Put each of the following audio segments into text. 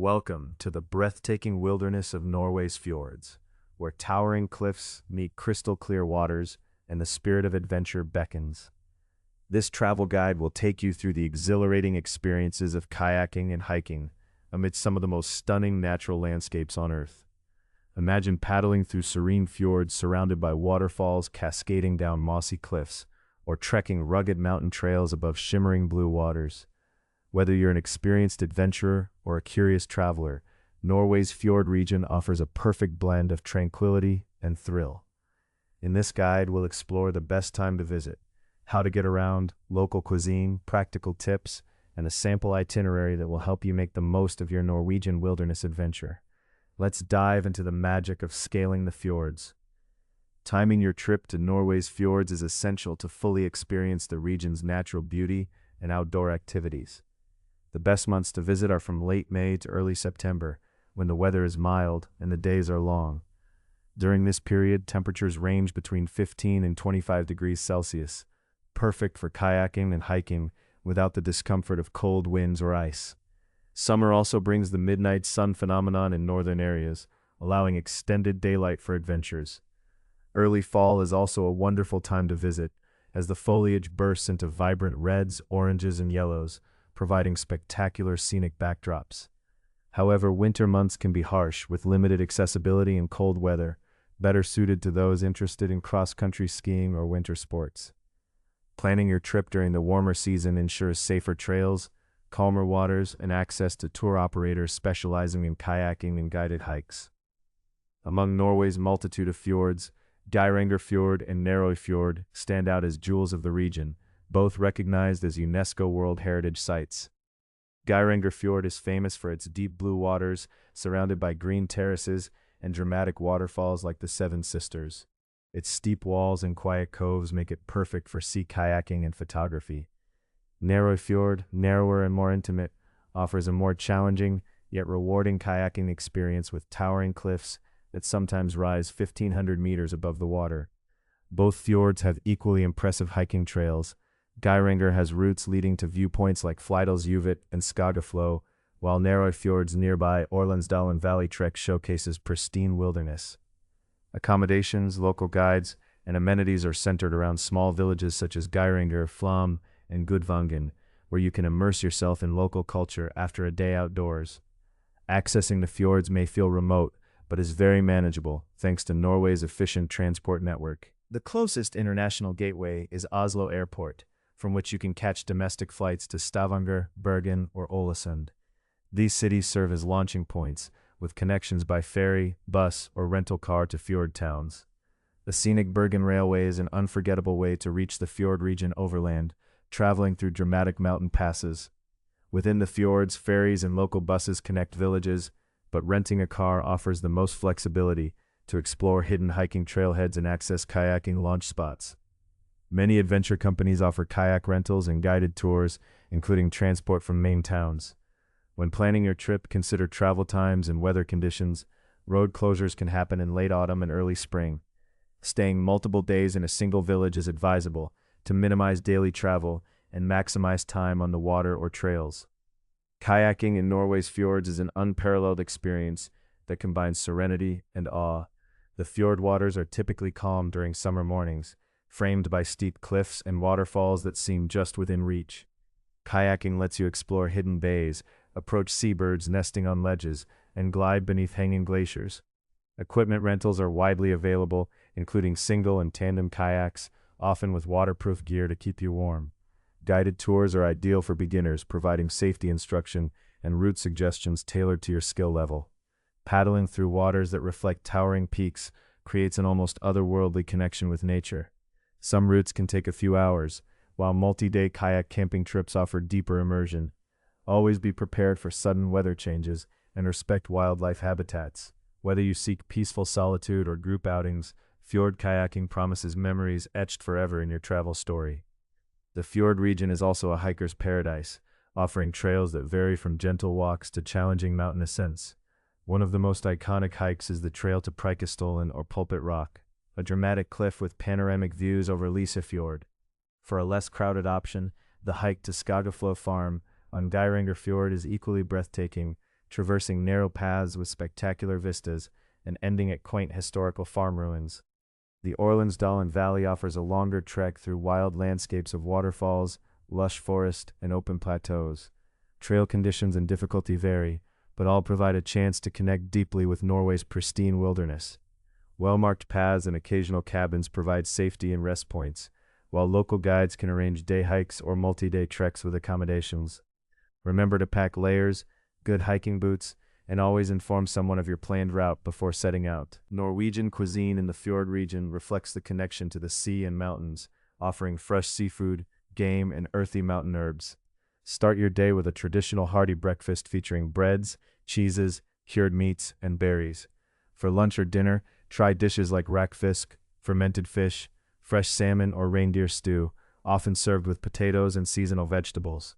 Welcome to the breathtaking wilderness of Norway's fjords, where towering cliffs meet crystal clear waters and the spirit of adventure beckons. This travel guide will take you through the exhilarating experiences of kayaking and hiking amidst some of the most stunning natural landscapes on Earth. Imagine paddling through serene fjords surrounded by waterfalls cascading down mossy cliffs, or trekking rugged mountain trails above shimmering blue waters. Whether you're an experienced adventurer or a curious traveler, Norway's fjord region offers a perfect blend of tranquility and thrill. In this guide, we'll explore the best time to visit, how to get around, local cuisine, practical tips, and a sample itinerary that will help you make the most of your Norwegian wilderness adventure. Let's dive into the magic of scaling the fjords. Timing your trip to Norway's fjords is essential to fully experience the region's natural beauty and outdoor activities. The best months to visit are from late May to early September, when the weather is mild and the days are long. During this period, temperatures range between 15 and 25 degrees Celsius, perfect for kayaking and hiking without the discomfort of cold winds or ice. Summer also brings the midnight sun phenomenon in northern areas, allowing extended daylight for adventures. Early fall is also a wonderful time to visit, as the foliage bursts into vibrant reds, oranges, and yellows, providing spectacular scenic backdrops. However, winter months can be harsh, with limited accessibility and cold weather, better suited to those interested in cross-country skiing or winter sports. Planning your trip during the warmer season ensures safer trails, calmer waters, and access to tour operators specializing in kayaking and guided hikes. Among Norway's multitude of fjords, Geiranger Fjord and Norway Fjord stand out as jewels of the region, both recognized as UNESCO World Heritage Sites. Geiranger Fjord is famous for its deep blue waters, surrounded by green terraces and dramatic waterfalls like the Seven Sisters. Its steep walls and quiet coves make it perfect for sea kayaking and photography. Norway Fjord, narrower and more intimate, offers a more challenging yet rewarding kayaking experience with towering cliffs that sometimes rise 1,500 meters above the water. Both fjords have equally impressive hiking trails. Geiranger has routes leading to viewpoints like Flydalsjuvit and Skagaflow, while Norway Fjord's nearby Orlandsdalen Valley Trek showcases pristine wilderness. Accommodations, local guides, and amenities are centered around small villages such as Geiranger, Flam, and Gudvangen, where you can immerse yourself in local culture after a day outdoors. Accessing the fjords may feel remote, but is very manageable thanks to Norway's efficient transport network. The closest international gateway is Oslo Airport, from which you can catch domestic flights to Stavanger, Bergen, or Ålesund. These cities serve as launching points, with connections by ferry, bus, or rental car to fjord towns. The scenic Bergen Railway is an unforgettable way to reach the fjord region overland, traveling through dramatic mountain passes. Within the fjords, ferries and local buses connect villages, but renting a car offers the most flexibility to explore hidden hiking trailheads and access kayaking launch spots. Many adventure companies offer kayak rentals and guided tours, including transport from main towns. When planning your trip, consider travel times and weather conditions. Road closures can happen in late autumn and early spring. Staying multiple days in a single village is advisable to minimize daily travel and maximize time on the water or trails. Kayaking in Norway's fjords is an unparalleled experience that combines serenity and awe. The fjord waters are typically calm during summer mornings, framed by steep cliffs and waterfalls that seem just within reach. Kayaking lets you explore hidden bays, approach seabirds nesting on ledges, and glide beneath hanging glaciers. Equipment rentals are widely available, including single and tandem kayaks, often with waterproof gear to keep you warm. Guided tours are ideal for beginners, providing safety instruction and route suggestions tailored to your skill level. Paddling through waters that reflect towering peaks creates an almost otherworldly connection with nature. Some routes can take a few hours, while multi-day kayak camping trips offer deeper immersion. Always be prepared for sudden weather changes and respect wildlife habitats. Whether you seek peaceful solitude or group outings, fjord kayaking promises memories etched forever in your travel story. The fjord region is also a hiker's paradise, offering trails that vary from gentle walks to challenging mountain ascents. One of the most iconic hikes is the trail to Preikestolen or Pulpit Rock, a dramatic cliff with panoramic views over Lysefjord. For a less crowded option, the hike to Skagaflow Farm on Geiranger Fjord is equally breathtaking, traversing narrow paths with spectacular vistas and ending at quaint historical farm ruins. The Orlandsdalen Valley offers a longer trek through wild landscapes of waterfalls, lush forest, and open plateaus. Trail conditions and difficulty vary, but all provide a chance to connect deeply with Norway's pristine wilderness. Well-marked paths and occasional cabins provide safety and rest points, while local guides can arrange day hikes or multi-day treks with accommodations. Remember to pack layers, good hiking boots, and always inform someone of your planned route before setting out. Norwegian cuisine in the fjord region reflects the connection to the sea and mountains, offering fresh seafood, game, and earthy mountain herbs. Start your day with a traditional hearty breakfast featuring breads, cheeses, cured meats, and berries. For lunch or dinner, try dishes like rakfisk, fermented fish, fresh salmon, or reindeer stew, often served with potatoes and seasonal vegetables.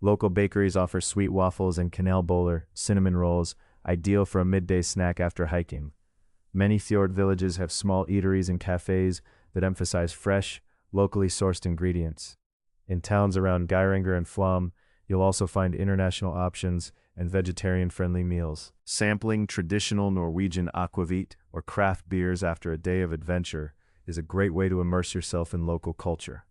Local bakeries offer sweet waffles and kanelboller, cinnamon rolls, ideal for a midday snack after hiking. Many fjord villages have small eateries and cafes that emphasize fresh, locally sourced ingredients. In towns around Geiranger and Flom, you'll also find international options and vegetarian-friendly meals. Sampling traditional Norwegian aquavit or craft beers after a day of adventure is a great way to immerse yourself in local culture.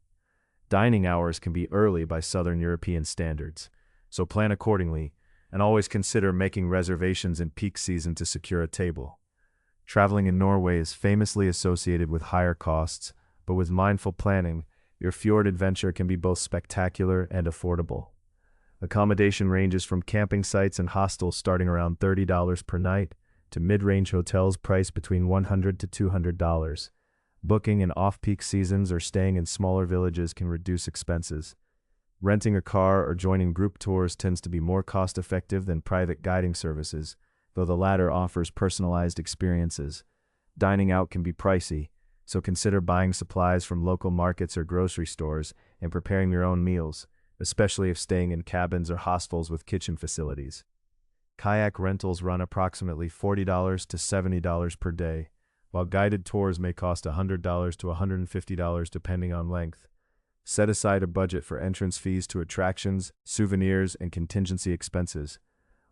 Dining hours can be early by Southern European standards, so plan accordingly and always consider making reservations in peak season to secure a table. Traveling in Norway is famously associated with higher costs, but with mindful planning, your fjord adventure can be both spectacular and affordable. Accommodation ranges from camping sites and hostels starting around $30 per night to mid-range hotels priced between $100 to $200. Booking in off-peak seasons or staying in smaller villages can reduce expenses. Renting a car or joining group tours tends to be more cost-effective than private guiding services, though the latter offers personalized experiences. Dining out can be pricey, so consider buying supplies from local markets or grocery stores and preparing your own meals, especially if staying in cabins or hostels with kitchen facilities. Kayak rentals run approximately $40 to $70 per day, while guided tours may cost $100 to $150 depending on length. Set aside a budget for entrance fees to attractions, souvenirs, and contingency expenses.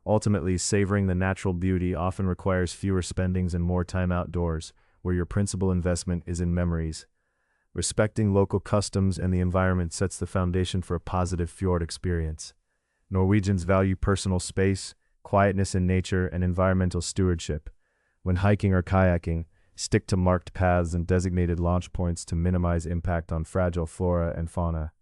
Ultimately, savoring the natural beauty often requires fewer spendings and more time outdoors, where your principal investment is in memories. Respecting local customs and the environment sets the foundation for a positive fjord experience. Norwegians value personal space, quietness in nature, and environmental stewardship. When hiking or kayaking, stick to marked paths and designated launch points to minimize impact on fragile flora and fauna.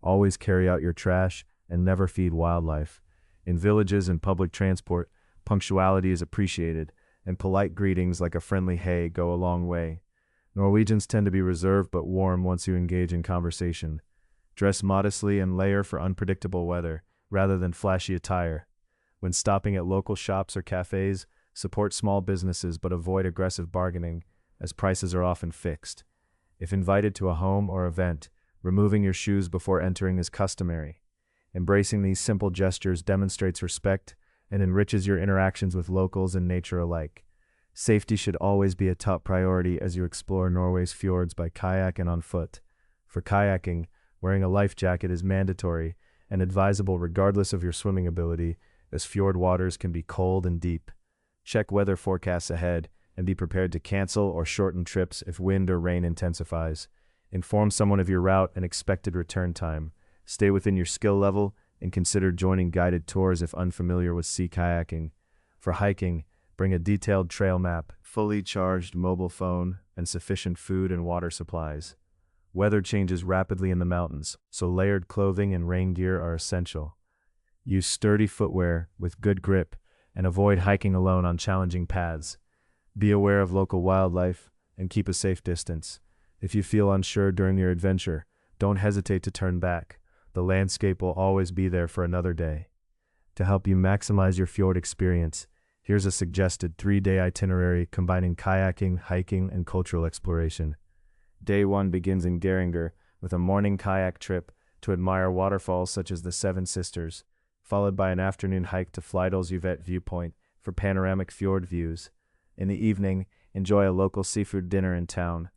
Always carry out your trash and never feed wildlife. In villages and public transport, punctuality is appreciated, and polite greetings like a friendly hey go a long way. Norwegians tend to be reserved but warm once you engage in conversation. Dress modestly and layer for unpredictable weather, rather than flashy attire. When stopping at local shops or cafes, support small businesses but avoid aggressive bargaining, as prices are often fixed. If invited to a home or event, removing your shoes before entering is customary. Embracing these simple gestures demonstrates respect and enriches your interactions with locals and nature alike. Safety should always be a top priority as you explore Norway's fjords by kayak and on foot. For kayaking, wearing a life jacket is mandatory and advisable regardless of your swimming ability, as fjord waters can be cold and deep. Check weather forecasts ahead and be prepared to cancel or shorten trips if wind or rain intensifies. Inform someone of your route and expected return time. Stay within your skill level and consider joining guided tours if unfamiliar with sea kayaking. For hiking, bring a detailed trail map, fully charged mobile phone, and sufficient food and water supplies. Weather changes rapidly in the mountains, so layered clothing and rain gear are essential. Use sturdy footwear with good grip and avoid hiking alone on challenging paths. Be aware of local wildlife and keep a safe distance. If you feel unsure during your adventure, don't hesitate to turn back. The landscape will always be there for another day. To help you maximize your fjord experience, here's a suggested 3-day itinerary combining kayaking, hiking, and cultural exploration. Day 1 begins in Geiranger with a morning kayak trip to admire waterfalls such as the Seven Sisters, followed by an afternoon hike to Flydalsjuvet viewpoint for panoramic fjord views. In the evening, enjoy a local seafood dinner in town.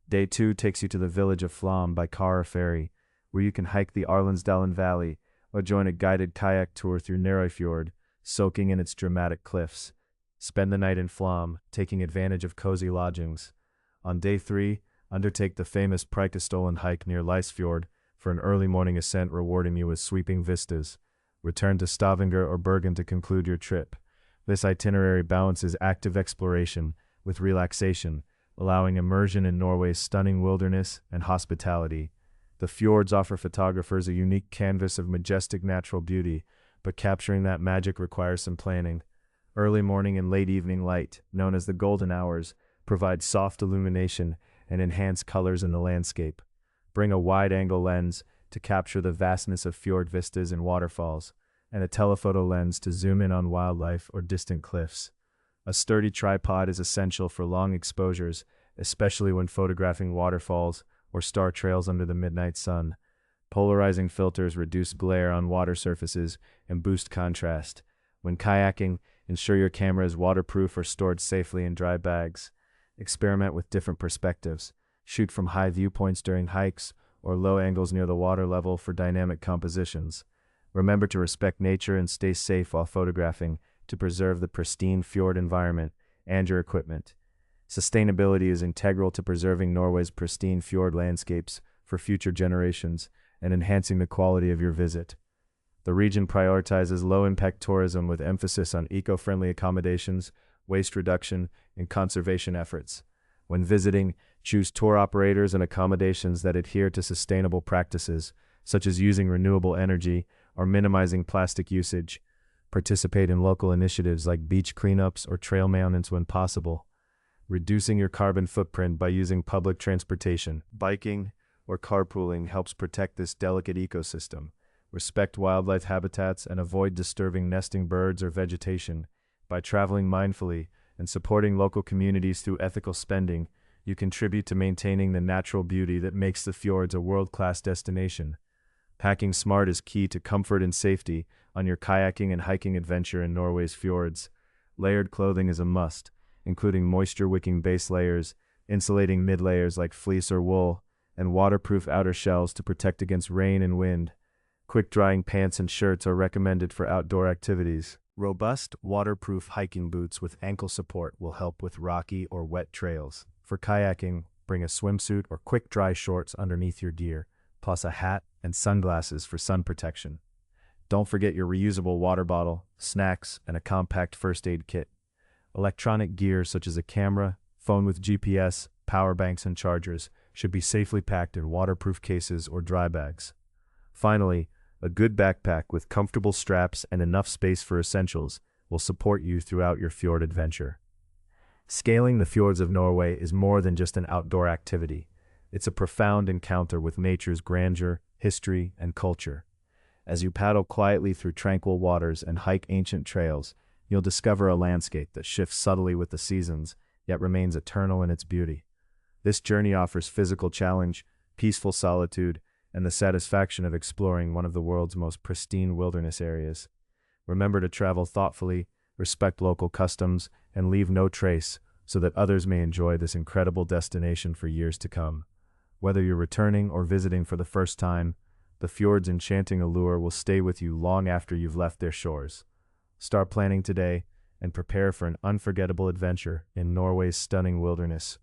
Day 2 takes you to the village of Flom by car or ferry, where you can hike the Arlandsdalen Valley or join a guided kayak tour through Norway Fjord, soaking in its dramatic cliffs. Spend the night in Flom, taking advantage of cozy lodgings. On day 3, undertake the famous Preikestolen hike near Lysfjord for an early morning ascent rewarding you with sweeping vistas. Return to Stavanger or Bergen to conclude your trip. This itinerary balances active exploration with relaxation, allowing immersion in Norway's stunning wilderness and hospitality. The fjords offer photographers a unique canvas of majestic natural beauty, but capturing that magic requires some planning. Early morning and late evening light, known as the golden hours, provide soft illumination and enhance colors in the landscape. Bring a wide-angle lens to capture the vastness of fjord vistas and waterfalls, and a telephoto lens to zoom in on wildlife or distant cliffs. A sturdy tripod is essential for long exposures, especially when photographing waterfalls or star trails under the midnight sun. Polarizing filters reduce glare on water surfaces and boost contrast. When kayaking, ensure your camera is waterproof or stored safely in dry bags. Experiment with different perspectives. Shoot from high viewpoints during hikes or low angles near the water level for dynamic compositions. Remember to respect nature and stay safe while photographing to preserve the pristine fjord environment and your equipment. Sustainability is integral to preserving Norway's pristine fjord landscapes for future generations and enhancing the quality of your visit. The region prioritizes low-impact tourism with emphasis on eco-friendly accommodations, waste reduction, and conservation efforts. When visiting, choose tour operators and accommodations that adhere to sustainable practices, such as using renewable energy or minimizing plastic usage. Participate in local initiatives like beach cleanups or trail maintenance when possible. Reducing your carbon footprint by using public transportation, biking, or carpooling helps protect this delicate ecosystem. Respect wildlife habitats and avoid disturbing nesting birds or vegetation. By traveling mindfully and supporting local communities through ethical spending, you contribute to maintaining the natural beauty that makes the fjords a world-class destination. Packing smart is key to comfort and safety on your kayaking and hiking adventure in Norway's fjords. Layered clothing is a must, including moisture-wicking base layers, insulating mid-layers like fleece or wool, and waterproof outer shells to protect against rain and wind. Quick-drying pants and shirts are recommended for outdoor activities. Robust, waterproof hiking boots with ankle support will help with rocky or wet trails. For kayaking, bring a swimsuit or quick-dry shorts underneath your gear, plus a hat and sunglasses for sun protection. Don't forget your reusable water bottle, snacks, and a compact first aid kit. Electronic gear such as a camera, phone with GPS, power banks, and chargers should be safely packed in waterproof cases or dry bags. Finally, a good backpack with comfortable straps and enough space for essentials will support you throughout your fjord adventure. Scaling the fjords of Norway is more than just an outdoor activity. It's a profound encounter with nature's grandeur, history, and culture. As you paddle quietly through tranquil waters and hike ancient trails, you'll discover a landscape that shifts subtly with the seasons, yet remains eternal in its beauty. This journey offers physical challenge, peaceful solitude, and the satisfaction of exploring one of the world's most pristine wilderness areas. Remember to travel thoughtfully, respect local customs, and leave no trace so that others may enjoy this incredible destination for years to come. Whether you're returning or visiting for the first time, the fjord's enchanting allure will stay with you long after you've left their shores. Start planning today and prepare for an unforgettable adventure in Norway's stunning wilderness.